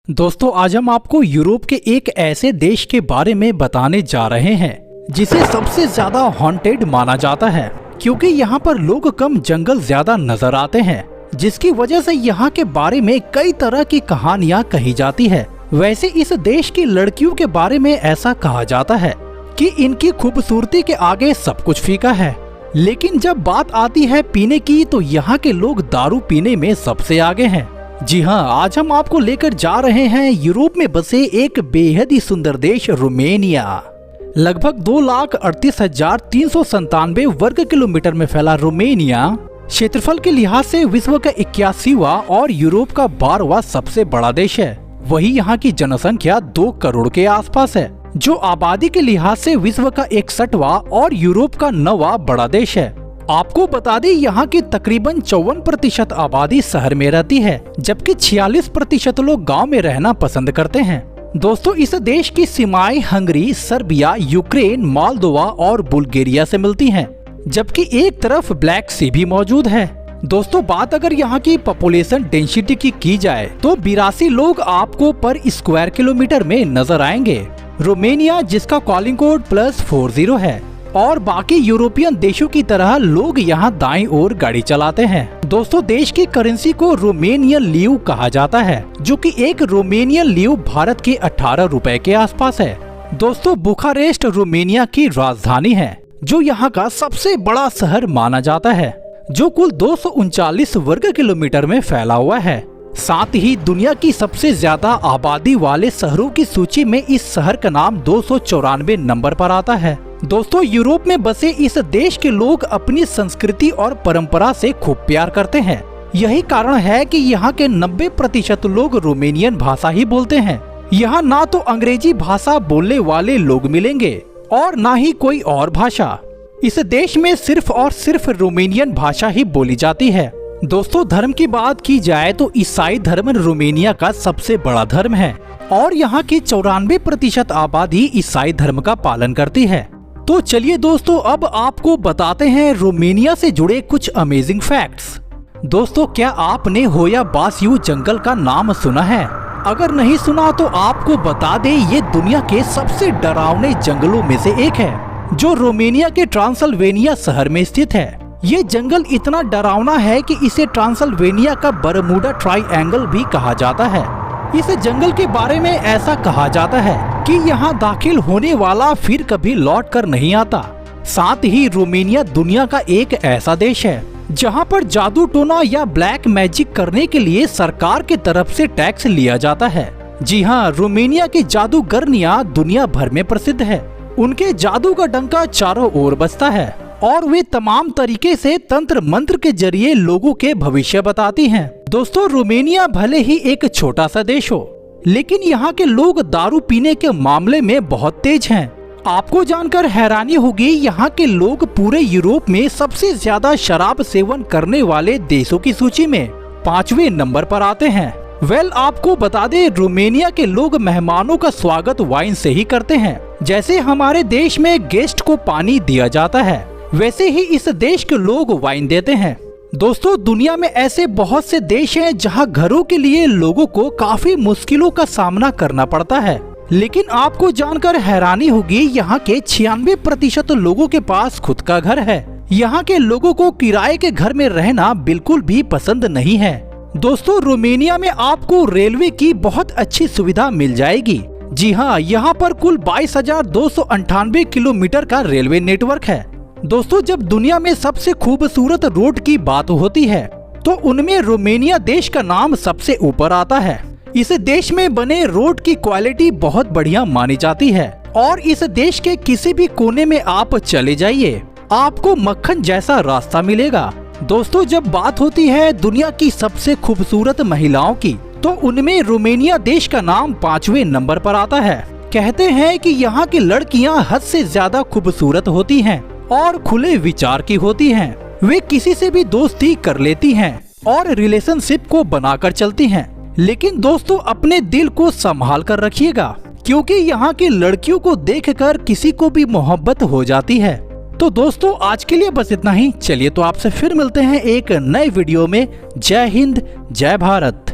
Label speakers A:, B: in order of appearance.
A: दोस्तों आज हम आपको यूरोप के एक ऐसे देश के बारे में बताने जा रहे हैं जिसे सबसे ज्यादा हॉन्टेड माना जाता है, क्योंकि यहाँ पर लोग कम जंगल ज्यादा नजर आते हैं, जिसकी वजह से यहाँ के बारे में कई तरह की कहानियाँ कही जाती है। वैसे इस देश की लड़कियों के बारे में ऐसा कहा जाता है कि इनकी खूबसूरती के आगे सब कुछ फीका है, लेकिन जब बात आती है पीने की तो यहाँ के लोग दारू पीने में सबसे आगे हैं। जी हाँ, आज हम आपको लेकर जा रहे हैं यूरोप में बसे एक बेहद ही सुंदर देश रोमेनिया। लगभग 2,38,397 वर्ग किलोमीटर में फैला रोमेनिया क्षेत्रफल के लिहाज से विश्व का 81वां और यूरोप का 12वां सबसे बड़ा देश है। वही यहाँ की जनसंख्या 2 करोड़ के आसपास है, जो आबादी के लिहाज से विश्व का 61वां और यूरोप का 9वां बड़ा देश है। आपको बता दें यहाँ की तकरीबन 54% आबादी शहर में रहती है, जबकि 46% लोग गांव में रहना पसंद करते हैं। दोस्तों इस देश की सीमाएं हंगरी, सर्बिया, यूक्रेन, मोल्दोवा और बुल्गारिया से मिलती हैं, जबकि एक तरफ ब्लैक सी भी मौजूद है। दोस्तों बात अगर यहाँ की पॉपुलेशन डेंसिटी की जाए तो 82 लोग आपको पर स्क्वायर किलोमीटर में नजर आएंगे। रोमेनिया जिसका कॉलिंग कोड +40 है और बाकी यूरोपियन देशों की तरह लोग यहाँ दाईं ओर गाड़ी चलाते हैं। दोस्तों देश की करेंसी को रोमेनियन लीव कहा जाता है, जो कि एक रोमेनियन लीव भारत के 18 रुपए के आसपास है। दोस्तों बुखारेस्ट रोमेनिया की राजधानी है, जो यहाँ का सबसे बड़ा शहर माना जाता है, जो कुल 239 वर्ग किलोमीटर में फैला हुआ है। साथ ही दुनिया की सबसे ज्यादा आबादी वाले शहरों की सूची में इस शहर का नाम 294 नंबर पर आता है। दोस्तों यूरोप में बसे इस देश के लोग अपनी संस्कृति और परंपरा से खूब प्यार करते हैं। यही कारण है कि यहाँ के 90% लोग रोमेनियन भाषा ही बोलते हैं। यहाँ ना तो अंग्रेजी भाषा बोलने वाले लोग मिलेंगे और ना ही कोई और भाषा। इस देश में सिर्फ और सिर्फ रोमेनियन भाषा ही बोली जाती है। दोस्तों धर्म की बात की जाए तो ईसाई धर्म रोमेनिया का सबसे बड़ा धर्म है और यहाँ की 94% आबादी ईसाई धर्म का पालन करती है। तो चलिए दोस्तों अब आपको बताते हैं रोमेनिया से जुड़े कुछ अमेजिंग फैक्ट्स। दोस्तों क्या आपने होया बासियू जंगल का नाम सुना है? अगर नहीं सुना तो आपको बता दें, ये दुनिया के सबसे डरावने जंगलों में से एक है, जो रोमेनिया के ट्रांसल्वेनिया शहर में स्थित है। ये जंगल इतना डरावना है कि इसे ट्रांसल्वेनिया का बरमूडा ट्राइएंगल भी कहा जाता है। इस जंगल के बारे में ऐसा कहा जाता है कि यहाँ दाखिल होने वाला फिर कभी लौट कर नहीं आता। साथ ही रोमेनिया दुनिया का एक ऐसा देश है जहाँ पर जादू टोना या ब्लैक मैजिक करने के लिए सरकार की तरफ से टैक्स लिया जाता है। जी हाँ, रोमेनिया की जादूगरनियाँ दुनिया भर में प्रसिद्ध है। उनके जादू का डंका चारों ओर बजता है और वे तमाम तरीके से तंत्र मंत्र के जरिए लोगों के भविष्य बताती हैं। दोस्तों रोमेनिया भले ही एक छोटा सा देश हो, लेकिन यहाँ के लोग दारू पीने के मामले में बहुत तेज हैं। आपको जानकर हैरानी होगी, यहाँ के लोग पूरे यूरोप में सबसे ज्यादा शराब सेवन करने वाले देशों की सूची में 5वें नंबर पर आते हैं। आपको बता दें, रोमेनिया के लोग मेहमानों का स्वागत वाइन से ही करते हैं। जैसे हमारे देश में गेस्ट को पानी दिया जाता है, वैसे ही इस देश के लोग वाइन देते हैं। दोस्तों दुनिया में ऐसे बहुत से देश हैं जहां घरों के लिए लोगों को काफी मुश्किलों का सामना करना पड़ता है, लेकिन आपको जानकर हैरानी होगी, यहाँ के 96% लोगों के पास खुद का घर है। यहाँ के लोगों को किराए के घर में रहना बिल्कुल भी पसंद नहीं है। दोस्तों रोमेनिया में आपको रेलवे की बहुत अच्छी सुविधा मिल जाएगी। जी हाँ, यहाँ पर कुल 22,298 किलोमीटर का रेलवे नेटवर्क है। दोस्तों जब दुनिया में सबसे खूबसूरत रोड की बात होती है तो उनमें रोमेनिया देश का नाम सबसे ऊपर आता है। इस देश में बने रोड की क्वालिटी बहुत बढ़िया मानी जाती है और इस देश के किसी भी कोने में आप चले जाइए, आपको मक्खन जैसा रास्ता मिलेगा। दोस्तों जब बात होती है दुनिया की सबसे खूबसूरत महिलाओं की, तो उनमें रोमेनिया देश का नाम 5वें नंबर पर आता है। कहते हैं कि यहाँ की लड़कियाँ हद से ज्यादा खूबसूरत होती हैं और खुले विचार की होती हैं। वे किसी से भी दोस्ती कर लेती हैं और रिलेशनशिप को बनाकर चलती हैं। लेकिन दोस्तों अपने दिल को संभाल कर रखिएगा, क्योंकि यहाँ की लड़कियों को देखकर किसी को भी मोहब्बत हो जाती है। तो दोस्तों आज के लिए बस इतना ही। चलिए तो आपसे फिर मिलते हैं एक नए वीडियो में। जय हिंद, जय भारत।